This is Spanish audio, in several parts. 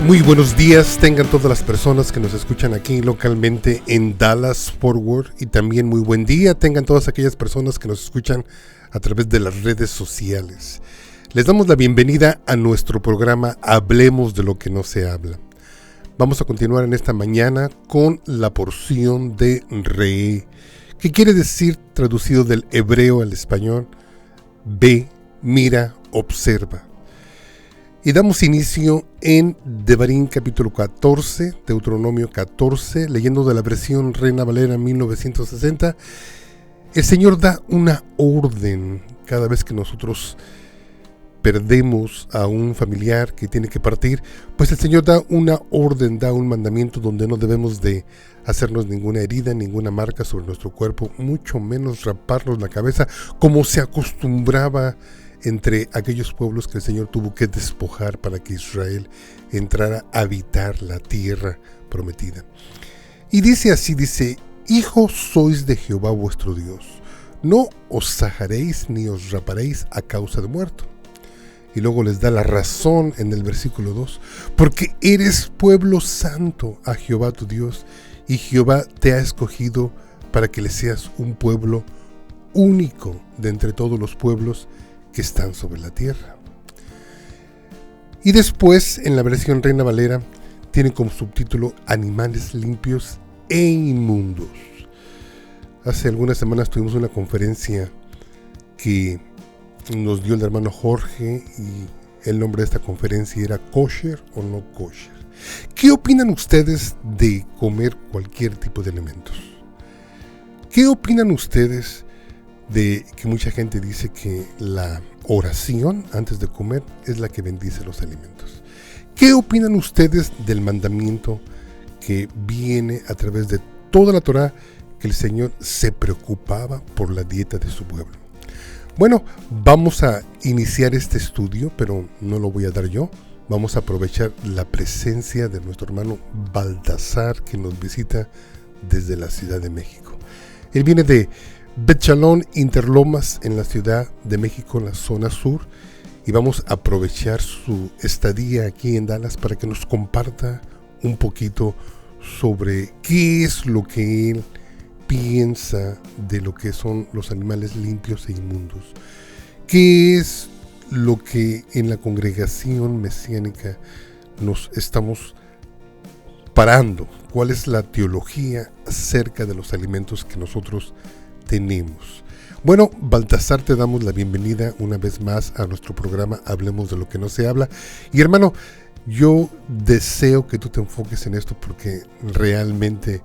Muy buenos días tengan todas las personas que nos escuchan aquí localmente en Dallas, Fort Worth, y también muy buen día tengan todas aquellas personas que nos escuchan a través de las redes sociales. Les damos la bienvenida a nuestro programa Hablemos de lo que no se habla. Vamos a continuar en esta mañana con la porción de Re, que quiere decir, traducido del hebreo al español, ve, mira, observa. Y damos inicio en Devarim capítulo 14, Deuteronomio 14, leyendo de la versión Reina Valera 1960. El Señor da una orden cada vez que nosotros perdemos a un familiar que tiene que partir, pues el Señor da una orden, da un mandamiento donde no debemos de hacernos ninguna herida, ninguna marca sobre nuestro cuerpo, mucho menos raparnos la cabeza, como se acostumbraba entre aquellos pueblos que el Señor tuvo que despojar para que Israel entrara a habitar la tierra prometida. Y dice así, hijos sois de Jehová vuestro Dios, no os sajaréis ni os raparéis a causa de muerto. Y luego les da la razón en el versículo 2, porque eres pueblo santo a Jehová tu Dios, y Jehová te ha escogido para que le seas un pueblo único de entre todos los pueblos que están sobre la tierra. Y después, en la versión Reina Valera, tiene como subtítulo animales limpios e inmundos. Hace algunas semanas tuvimos una conferencia que nos dio el hermano Jorge y el nombre de esta conferencia era kosher o no kosher. ¿Qué opinan ustedes de comer cualquier tipo de alimentos? ¿Qué opinan ustedes de que mucha gente dice que la oración antes de comer es la que bendice los alimentos? ¿Qué opinan ustedes del mandamiento que viene a través de toda la Torá, que el Señor se preocupaba por la dieta de su pueblo? Bueno, vamos a iniciar este estudio, pero no lo voy a dar yo. Vamos a aprovechar la presencia de nuestro hermano Baltasar, que nos visita desde la Ciudad de México. Él viene de Bet Shalom, Interlomas, en la Ciudad de México, en la zona sur, y vamos a aprovechar su estadía aquí en Dallas para que nos comparta un poquito sobre qué es lo que él piensa de lo que son los animales limpios e inmundos, qué es lo que en la congregación mesiánica nos estamos parando, cuál es la teología acerca de los alimentos que nosotros tenemos. Bueno, Baltasar, te damos la bienvenida una vez más a nuestro programa Hablemos de lo que no se habla. Y hermano, yo deseo que tú te enfoques en esto porque realmente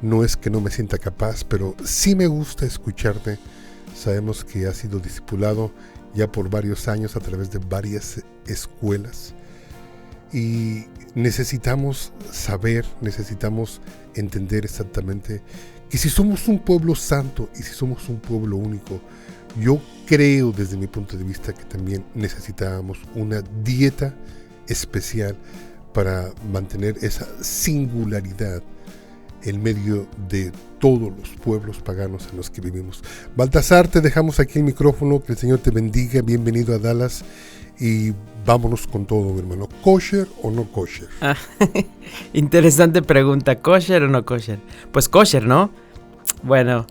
no es que no me sienta capaz, pero sí me gusta escucharte. Sabemos que has sido discipulado ya por varios años a través de varias escuelas y necesitamos saber, necesitamos entender exactamente que si somos un pueblo santo y si somos un pueblo único, yo creo desde mi punto de vista que también necesitábamos una dieta especial para mantener esa singularidad en medio de todos los pueblos paganos en los que vivimos. Baltasar, te dejamos aquí el micrófono, que el Señor te bendiga, bienvenido a Dallas y vámonos con todo, mi hermano. ¿Kosher o no kosher? Interesante pregunta, ¿kosher o no kosher? Pues kosher, ¿no? Bueno,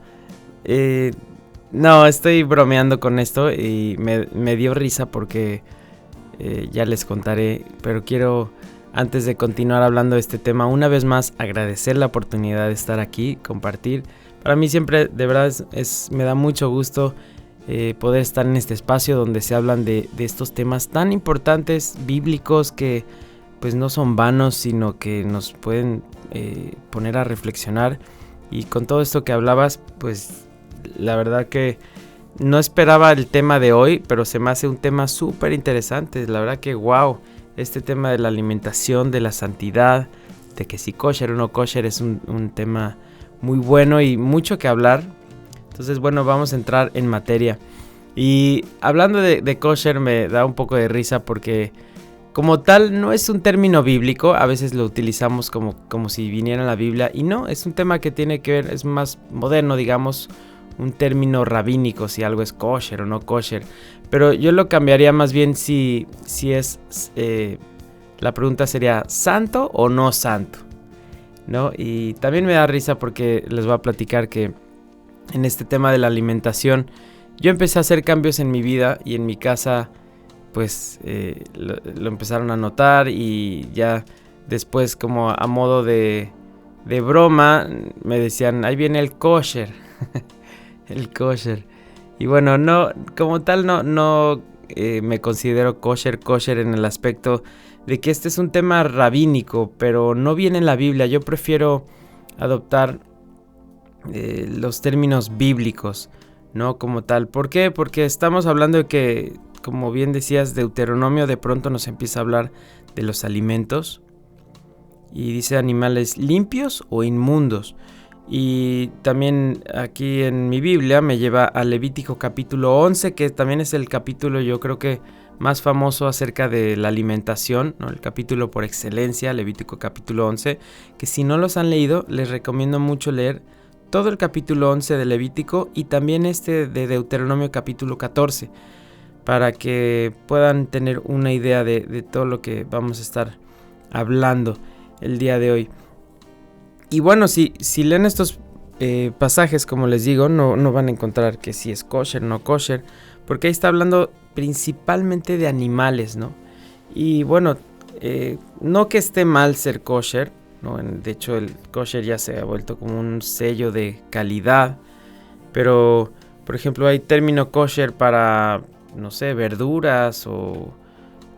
no, estoy bromeando con esto y me dio risa porque ya les contaré, pero quiero, antes de continuar hablando de este tema, una vez más agradecer la oportunidad de estar aquí, compartir. Para mí siempre, de verdad, me da mucho gusto poder estar en este espacio donde se hablan de estos temas tan importantes, bíblicos, que pues no son vanos, sino que nos pueden poner a reflexionar. Y con todo esto que hablabas, pues la verdad que no esperaba el tema de hoy, pero se me hace un tema súper interesante. La verdad que wow, este tema de la alimentación, de la santidad, de que si kosher o no kosher es un tema muy bueno y mucho que hablar. Entonces, bueno, vamos a entrar en materia. Y hablando de kosher me da un poco de risa porque como tal no es un término bíblico, a veces lo utilizamos como si viniera en la Biblia y no, es un tema que tiene que ver, es más moderno, digamos, un término rabínico, si algo es kosher o no kosher, pero yo lo cambiaría más bien si es la pregunta sería, ¿santo o no santo? ¿No? Y también me da risa porque les voy a platicar que en este tema de la alimentación, yo empecé a hacer cambios en mi vida y en mi casa, pues lo empezaron a notar, y ya después, como a modo de broma, me decían, ahí viene el kosher. El kosher. Y bueno, no, como tal no me considero kosher en el aspecto de que este es un tema rabínico, pero no viene en la Biblia. Yo prefiero adoptar los términos bíblicos, ¿no? Como tal. ¿Por qué? Porque estamos hablando de que, como bien decías, Deuteronomio de pronto nos empieza a hablar de los alimentos y dice animales limpios o inmundos. Y también aquí en mi Biblia me lleva a Levítico capítulo 11, que también es el capítulo, yo creo que más famoso acerca de la alimentación, ¿no? El capítulo por excelencia, Levítico capítulo 11, que si no los han leído, les recomiendo mucho leer todo el capítulo 11 de Levítico y también este de Deuteronomio capítulo 14, para que puedan tener una idea de todo lo que vamos a estar hablando el día de hoy. Y bueno, si leen estos pasajes, como les digo, no van a encontrar que si es kosher, no kosher, porque ahí está hablando principalmente de animales, ¿no? Y bueno, no que esté mal ser kosher, ¿no? De hecho, el kosher ya se ha vuelto como un sello de calidad, pero, por ejemplo, hay término kosher para, no sé, verduras o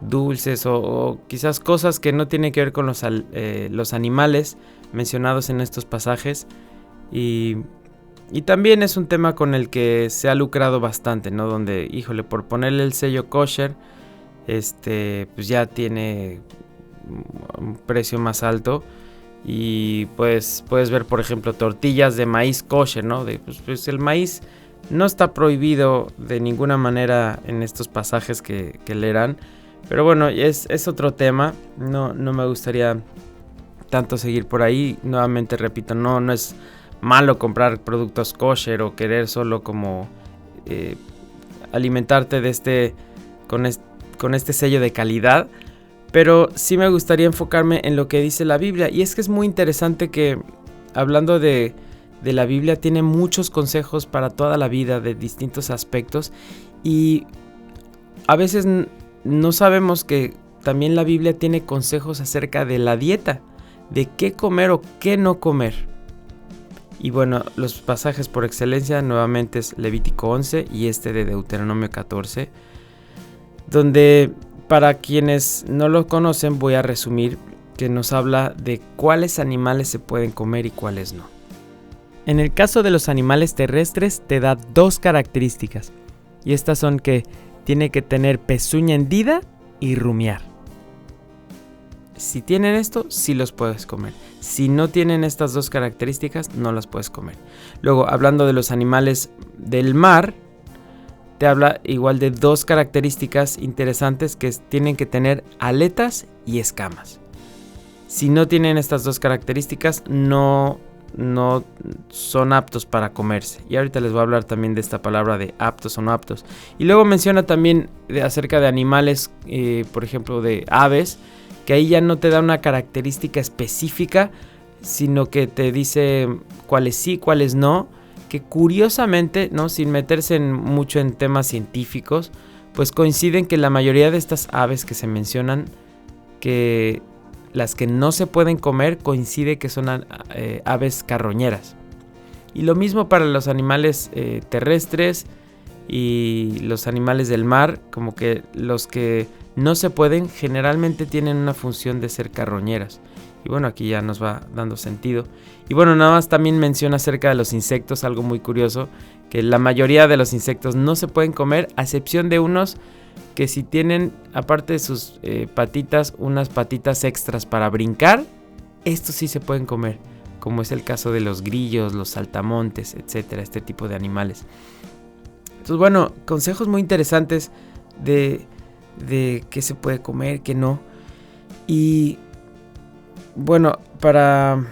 dulces o quizás cosas que no tienen que ver con los animales mencionados en estos pasajes, y también es un tema con el que se ha lucrado bastante, ¿no? Donde, híjole, por ponerle el sello kosher, pues ya tiene un precio más alto, y pues puedes ver, por ejemplo, tortillas de maíz kosher, ¿no? Pues el maíz no está prohibido de ninguna manera en estos pasajes que leerán, pero bueno, es otro tema, no me gustaría tanto seguir por ahí. Nuevamente repito, no es malo comprar productos kosher o querer solo como alimentarte de con este sello de calidad, pero sí me gustaría enfocarme en lo que dice la Biblia, y es que es muy interesante que, hablando de la Biblia, tiene muchos consejos para toda la vida de distintos aspectos, y a veces no sabemos que también la Biblia tiene consejos acerca de la dieta, de qué comer o qué no comer. Y bueno, los pasajes por excelencia nuevamente es Levítico 11 y este de Deuteronomio 14, donde, para quienes no lo conocen, voy a resumir, que nos habla de cuáles animales se pueden comer y cuáles no. En el caso de los animales terrestres te da 2 características, y estas son que tiene que tener pezuña hendida y rumiar. Si tienen esto, sí los puedes comer. Si no tienen estas 2 características, no las puedes comer. Luego, hablando de los animales del mar, te habla igual de 2 características interesantes, que tienen que tener aletas y escamas. Si no tienen estas 2 características, no son aptos para comerse. Y ahorita les voy a hablar también de esta palabra de aptos o no aptos. Y luego menciona también acerca de animales, por ejemplo de aves, que ahí ya no te da una característica específica, sino que te dice cuáles sí, cuáles no, que curiosamente, ¿no? Sin meterse mucho en temas científicos, pues coinciden que la mayoría de estas aves que se mencionan, que las que no se pueden comer, coincide que son aves carroñeras. Y lo mismo para los animales terrestres y los animales del mar, como que los que no se pueden generalmente tienen una función de ser carroñeras. Y bueno, aquí ya nos va dando sentido. Y bueno, nada más también menciona acerca de los insectos, algo muy curioso, que la mayoría de los insectos no se pueden comer, a excepción de unos que si tienen, aparte de sus patitas, unas patitas extras para brincar, estos sí se pueden comer, como es el caso de los grillos, los saltamontes, etcétera, este tipo de animales. Entonces bueno, consejos muy interesantes de qué se puede comer, qué no. Y bueno, para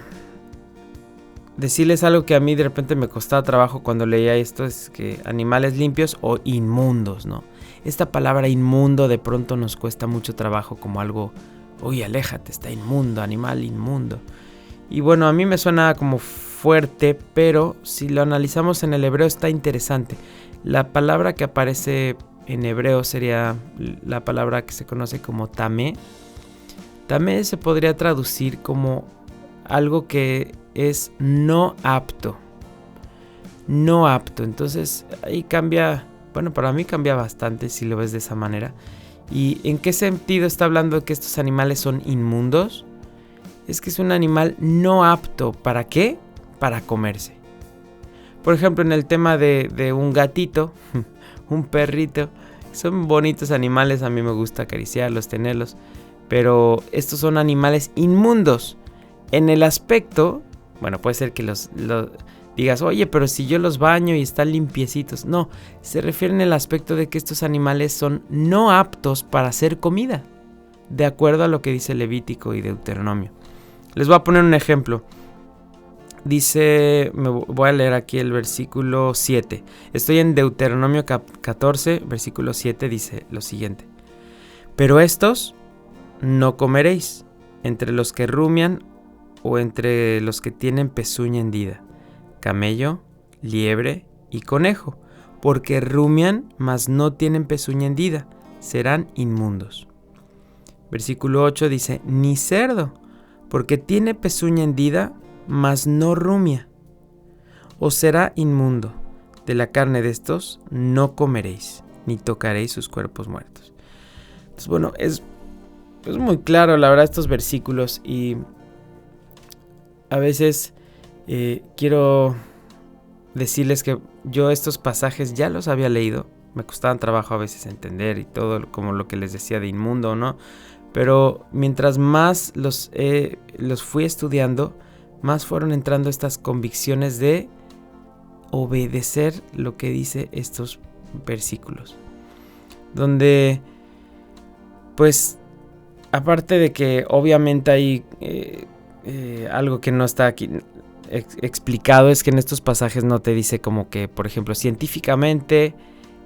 decirles algo que a mí de repente me costaba trabajo cuando leía esto, es que animales limpios o inmundos, ¿no? Esta palabra inmundo de pronto nos cuesta mucho trabajo como algo uy, aléjate, está inmundo, animal inmundo. Y bueno, a mí me suena como fuerte, pero si lo analizamos en el hebreo está interesante. La palabra que aparece en hebreo sería la palabra que se conoce como tamé. Tamé se podría traducir como algo que es no apto. No apto. Entonces ahí cambia, bueno, para mí cambia bastante si lo ves de esa manera. ¿Y en qué sentido está hablando de que estos animales son inmundos? Es que es un animal no apto. ¿Para qué? Para comerse. Por ejemplo, en el tema de un gatito, un perrito, son bonitos animales, a mí me gusta acariciarlos, tenerlos, pero estos son animales inmundos. En el aspecto, bueno, puede ser que los digas, oye, pero si yo los baño y están limpiecitos. No, se refiere en el aspecto de que estos animales son no aptos para ser comida, de acuerdo a lo que dice Levítico y Deuteronomio. Les voy a poner un ejemplo. Dice, voy a leer aquí el versículo 7. Estoy en Deuteronomio 14, versículo 7, dice lo siguiente. Pero estos no comeréis entre los que rumian o entre los que tienen pezuña hendida, camello, liebre y conejo, porque rumian, mas no tienen pezuña hendida, serán inmundos. Versículo 8 dice, ni cerdo, porque tiene pezuña hendida, mas no rumia, os será inmundo. De la carne de estos no comeréis, ni tocaréis sus cuerpos muertos. Entonces, bueno, es muy claro, la verdad, estos versículos. Y a veces quiero decirles que yo estos pasajes ya los había leído. Me costaban trabajo a veces entender y todo, como lo que les decía de inmundo, ¿no? Pero mientras más los fui estudiando, más fueron entrando estas convicciones de obedecer lo que dice estos versículos. Donde, pues, aparte de que obviamente hay algo que no está aquí explicado, es que en estos pasajes no te dice como que, por ejemplo, científicamente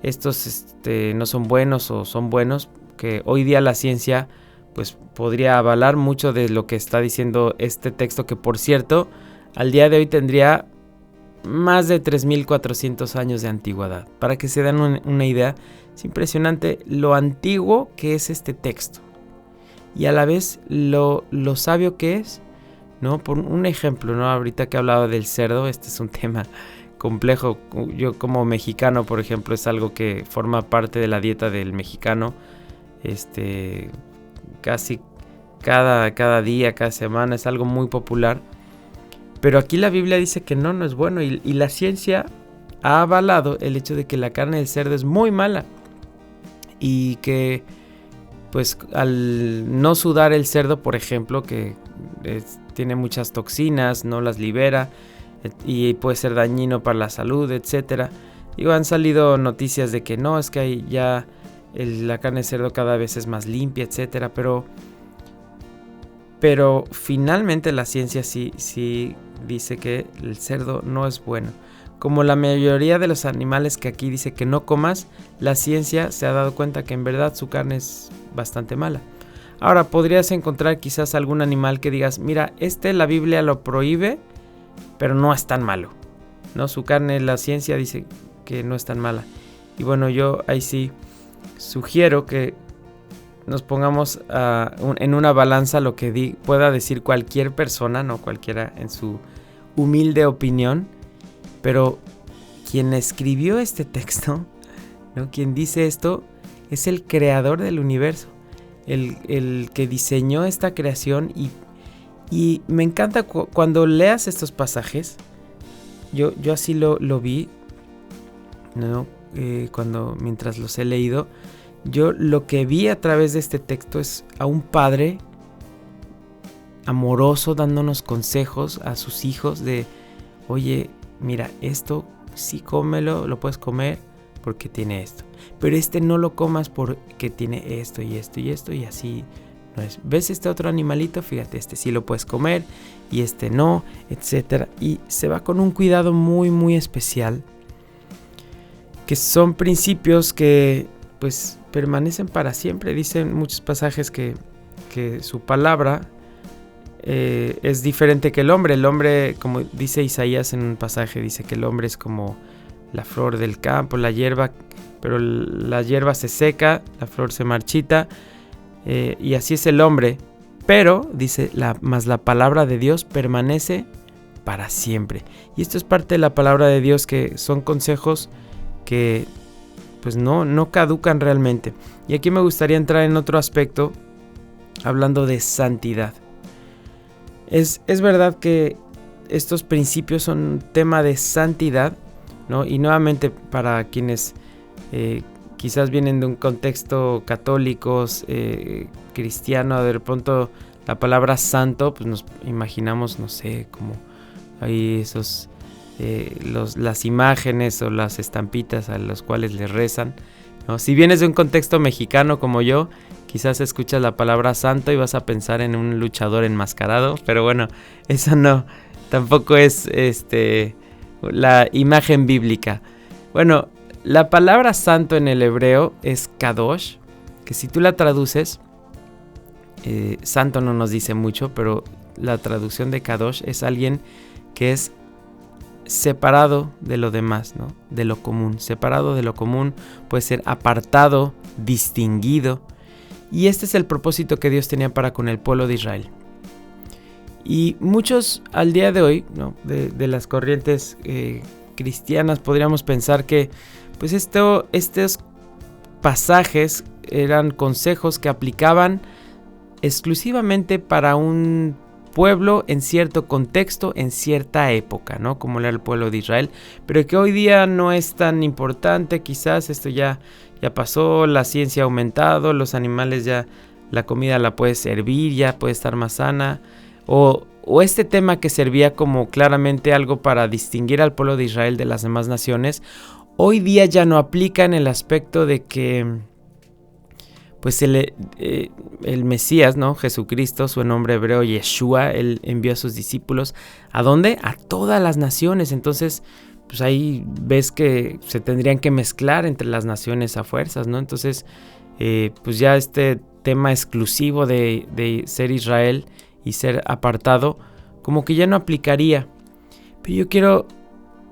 estos no son buenos o son buenos, que hoy día la ciencia pues podría avalar mucho de lo que está diciendo este texto, que por cierto, al día de hoy tendría más de 3.400 años de antigüedad. Para que se den una idea, es impresionante lo antiguo que es este texto. Y a la vez lo sabio que es, ¿no? Por un ejemplo, ¿no? Ahorita que he hablado del cerdo, este es un tema complejo. Yo como mexicano, por ejemplo, es algo que forma parte de la dieta del mexicano. Casi cada día, cada semana, es algo muy popular. Pero aquí la Biblia dice que no es bueno, y la ciencia ha avalado el hecho de que la carne del cerdo es muy mala, y que pues al no sudar el cerdo, por ejemplo, que tiene muchas toxinas, no las libera y puede ser dañino para la salud, etcétera. Y han salido noticias de que no, es que hay ya la carne de cerdo cada vez es más limpia, etcétera, pero finalmente la ciencia sí dice que el cerdo no es bueno. Como la mayoría de los animales que aquí dice que no comas, la ciencia se ha dado cuenta que en verdad su carne es bastante mala. Ahora, podrías encontrar quizás algún animal que digas, mira, la Biblia lo prohíbe, pero no es tan malo, ¿no? Su carne, la ciencia dice que no es tan mala. Y bueno, yo ahí sí sugiero que nos pongamos en una balanza lo que pueda decir cualquier persona, no cualquiera en su humilde opinión, pero quien escribió este texto, ¿no? Quien dice esto es el creador del universo, el que diseñó esta creación, y me encanta cuando leas estos pasajes. Yo así lo vi, ¿no? Mientras los he leído, yo lo que vi a través de este texto es a un padre amoroso dándonos consejos a sus hijos de, oye, mira, esto sí cómelo, lo puedes comer porque tiene esto, pero no lo comas porque tiene esto y esto y esto, y así no es. ¿Ves este otro animalito? Fíjate, sí lo puedes comer y no, etcétera. Y se va con un cuidado muy muy especial, que son principios que pues permanecen para siempre. Dicen muchos pasajes que que su palabra es diferente que el hombre. El hombre, como dice Isaías en un pasaje, dice que el hombre es como la flor del campo, la hierba, pero la hierba se seca, la flor se marchita, y así es el hombre. Pero, dice, mas la palabra de Dios permanece para siempre. Y esto es parte de la palabra de Dios, que son consejos que pues no caducan realmente. Y aquí me gustaría entrar en otro aspecto, hablando de santidad. Es verdad que estos principios son un tema de santidad, ¿no? Y nuevamente, para quienes quizás vienen de un contexto católico, cristiano, de pronto la palabra santo, pues nos imaginamos, no sé, como hay esos las imágenes o las estampitas a los cuales le rezan, ¿no? Si vienes de un contexto mexicano como yo, quizás escuchas la palabra santo y vas a pensar en un luchador enmascarado, pero bueno, eso no, tampoco es la imagen bíblica. Bueno, la palabra santo en el hebreo es kadosh, que si tú la traduces, santo no nos dice mucho, pero la traducción de kadosh es alguien que es separado de lo demás, ¿no? De lo común. Separado de lo común, puede ser apartado, distinguido. Y este es el propósito que Dios tenía para con el pueblo de Israel. Y muchos al día de hoy, ¿no? de las corrientes cristianas, podríamos pensar que pues estos pasajes eran consejos que aplicaban exclusivamente para un pueblo en cierto contexto, en cierta época, ¿no? Como era el pueblo de Israel, pero que hoy día no es tan importante. Quizás esto ya pasó, la ciencia ha aumentado, los animales ya, la comida la puedes servir, ya puede estar más sana, o este tema que servía como claramente algo para distinguir al pueblo de Israel de las demás naciones, hoy día ya no aplica, en el aspecto de que pues el Mesías, ¿no? Jesucristo, su nombre hebreo Yeshua, él envió a sus discípulos, ¿a dónde? A todas las naciones. Entonces, pues ahí ves que se tendrían que mezclar entre las naciones a fuerzas, ¿no? Entonces, pues ya este tema exclusivo de ser Israel y ser apartado, como que ya no aplicaría. Pero yo quiero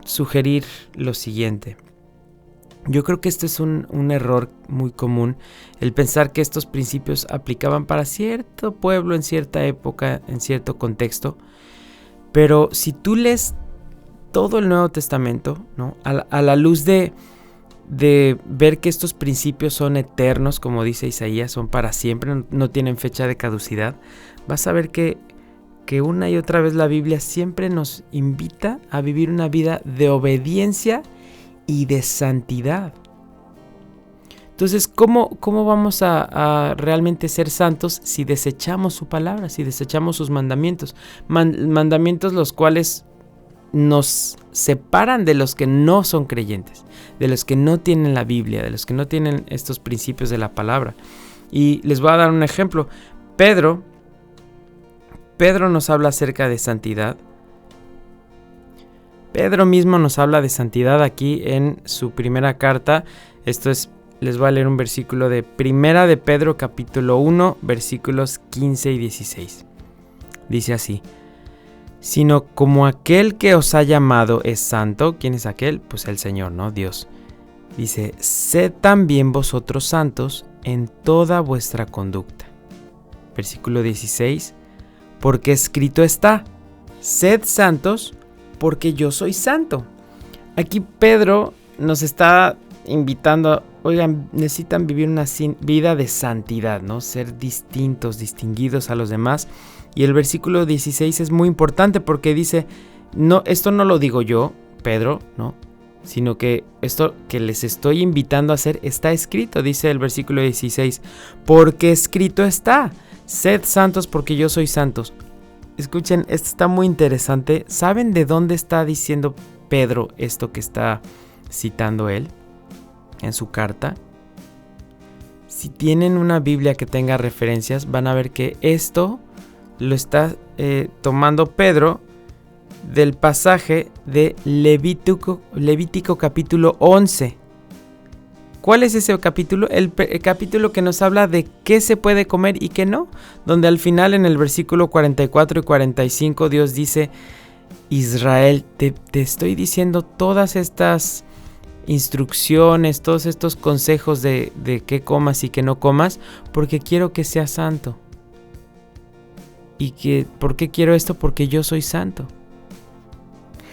sugerir lo siguiente. Yo creo que este es un error muy común, el pensar que estos principios aplicaban para cierto pueblo en cierta época, en cierto contexto. Pero si tú lees todo el Nuevo Testamento, ¿no? a la luz de ver que estos principios son eternos, como dice Isaías, son para siempre, no tienen fecha de caducidad, vas a ver que una y otra vez la Biblia siempre nos invita a vivir una vida de obediencia y de santidad. Entonces, ¿cómo vamos a realmente ser santos si desechamos su palabra, si desechamos sus mandamientos? Mandamientos los cuales nos separan de los que no son creyentes, de los que no tienen la Biblia, de los que no tienen estos principios de la palabra. Y les voy a dar un ejemplo. Pedro nos habla acerca de santidad. Pedro mismo nos habla de santidad aquí en su primera carta. Les voy a leer un versículo de Primera de Pedro capítulo 1, versículos 15 y 16. Dice así: sino como aquel que os ha llamado es santo. ¿Quién es aquel? Pues el Señor, ¿no? Dios. Dice: sed también vosotros santos en toda vuestra conducta. Versículo 16: porque escrito está: sed santos porque yo soy santo. Aquí Pedro nos está invitando, oigan, necesitan vivir una vida de santidad, ¿no? Ser distintos, distinguidos a los demás. Y el versículo 16 es muy importante porque dice, no, esto no lo digo yo, Pedro, ¿no? Sino que esto que les estoy invitando a hacer está escrito, dice el versículo 16, porque escrito está: sed santos porque yo soy santos. Escuchen, esto está muy interesante. ¿Saben de dónde está diciendo Pedro esto que está citando él en su carta? Si tienen una Biblia que tenga referencias, van a ver que esto lo está tomando Pedro del pasaje de Levítico capítulo 11. ¿Cuál es ese capítulo? El capítulo que nos habla de qué se puede comer y qué no, donde al final en el versículo 44 y 45 Dios dice: Israel, te estoy diciendo todas estas instrucciones, todos estos consejos de qué comas y qué no comas, porque quiero que seas santo. ¿Por qué quiero esto? Porque yo soy santo.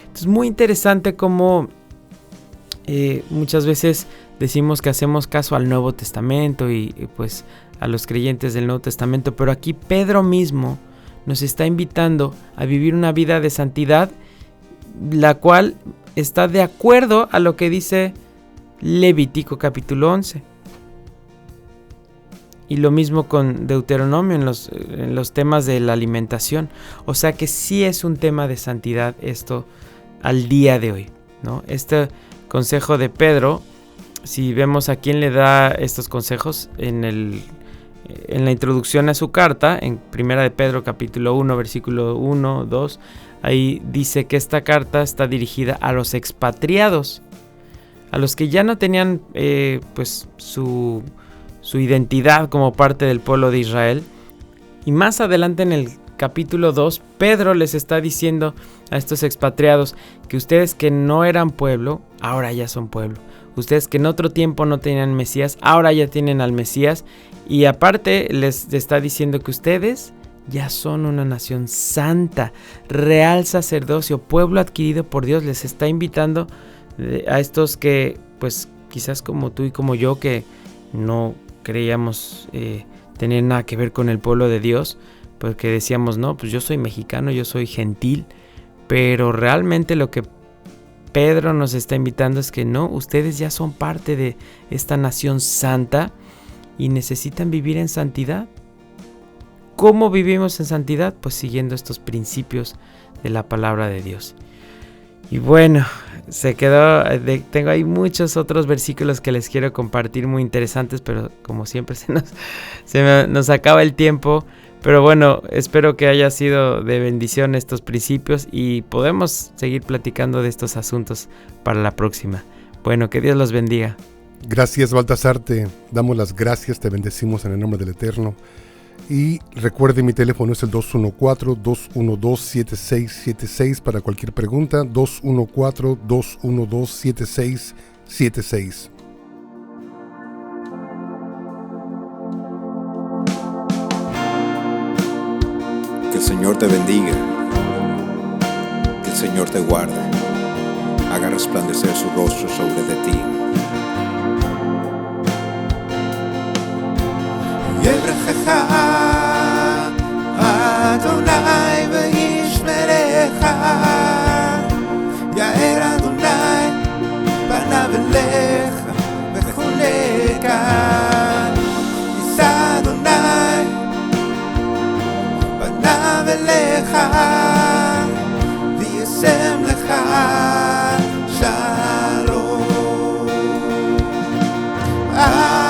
Entonces, muy interesante cómo muchas veces decimos que hacemos caso al Nuevo Testamento y pues a los creyentes del Nuevo Testamento, pero aquí Pedro mismo nos está invitando a vivir una vida de santidad, la cual está de acuerdo a lo que dice Levítico capítulo 11. Y lo mismo con Deuteronomio en los temas de la alimentación. O sea que sí es un tema de santidad esto al día de hoy, ¿no? Este consejo de Pedro, si vemos a quién le da estos consejos en la introducción a su carta, en Primera de Pedro capítulo 1, versículo 1, 2, ahí dice que esta carta está dirigida a los expatriados, a los que ya no tenían pues su identidad como parte del pueblo de Israel. Y más adelante en el capítulo 2, Pedro les está diciendo a estos expatriados que ustedes que no eran pueblo, ahora ya son pueblo. Ustedes que en otro tiempo no tenían Mesías, ahora ya tienen al Mesías. Y aparte les está diciendo que ustedes ya son una nación santa, real sacerdocio, pueblo adquirido por Dios. Les está invitando a estos que, pues quizás como tú y como yo, que no creíamos tener nada que ver con el pueblo de Dios, porque decíamos, no, pues yo soy mexicano, yo soy gentil, pero realmente lo que Pedro nos está invitando es que no, ustedes ya son parte de esta nación santa y necesitan vivir en santidad. ¿Cómo vivimos en santidad? Pues siguiendo estos principios de la palabra de Dios. Y bueno, tengo ahí muchos otros versículos que les quiero compartir muy interesantes, pero como siempre se nos acaba el tiempo. Pero bueno, espero que haya sido de bendición estos principios y podemos seguir platicando de estos asuntos para la próxima. Bueno, que Dios los bendiga. Gracias, Baltasar, te damos las gracias, te bendecimos en el nombre del Eterno. Y recuerde, mi teléfono es el 214-212-7676 para cualquier pregunta, 214-212-7676. Que el Señor te bendiga, que el Señor te guarde, haga resplandecer su rostro sobre de ti. Adonai v'yishmerecha, Ya'er Adonai panav elecha v'choneka, Yisa Adonai panav elecha v'yasem lecha shalom. Amen.